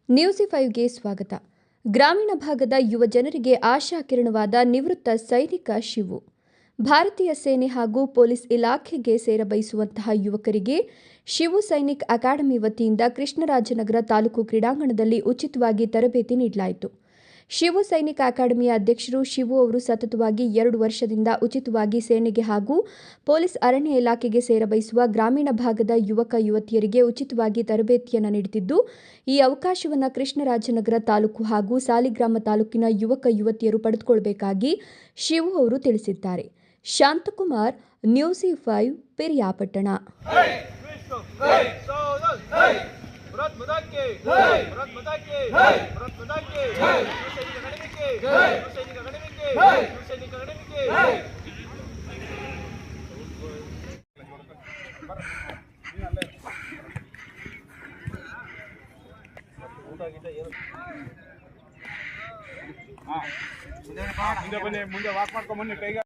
ನ್ಯೂಸ್5ಗೆ ಸ್ವಾಗತ. ಗ್ರಾಮೀಣ ಭಾಗದ ಯುವ ಜನರಿಗೆ ಆಶಾಕಿರಣವಾದ ನಿವೃತ್ತ ಸೈನಿಕ ಶಿವು. ಭಾರತೀಯ ಸೇನೆ ಹಾಗೂ ಪೊಲೀಸ್ ಇಲಾಖೆಗೆ ಸೇರಬಯಸುವಂತಹ ಯುವಕರಿಗೆ ಶಿವು ಸೈನಿಕ್ ಅಕಾಡೆಮಿ ವತಿಯಿಂದ ಕೃಷ್ಣರಾಜನಗರ ತಾಲೂಕು ಕ್ರೀಡಾಂಗಣದಲ್ಲಿ ಉಚಿತವಾಗಿ ತರಬೇತಿ ನೀಡಲಾಯಿತು. ಶಿವು ಸೈನಿಕ್ ಅಕಾಡೆಮಿಯ ಅಧ್ಯಕ್ಷರು ಶಿವು ಅವರು ಸತತವಾಗಿ 2 ವರ್ಷದಿಂದ ಉಚಿತವಾಗಿ ಸೇನೆಗೆ ಹಾಗೂ ಪೊಲೀಸ್ ಅರಣ್ಯ ಇಲಾಖೆಗೆ ಸೇರಬಯಸುವ ಗ್ರಾಮೀಣ ಭಾಗದ ಯುವಕ ಯುವತಿಯರಿಗೆ ಉಚಿತವಾಗಿ ತರಬೇತಿಯನ್ನು ನೀಡುತ್ತಿದ್ದು, ಈ ಅವಕಾಶವನ್ನು ಕೃಷ್ಣರಾಜನಗರ ತಾಲೂಕು ಹಾಗೂ ಸಾಲಿಗ್ರಾಮ ತಾಲೂಕಿನ ಯುವಕ ಯುವತಿಯರು ಪಡೆದುಕೊಳ್ಳಬೇಕಾಗಿ ಶಿವು ಅವರು ತಿಳಿಸಿದ್ದಾರೆ. ಶಾಂತಕುಮಾರ್, ನ್ಯೂಸ್5, ಪಿರಿಯಾಪಟ್ಟಣ. ಮುಂದೆ ವಾಕ್ ಮಾಡ್ಕೊಂಡ್ ಬನ್ನಿ ಕೈಗೆ.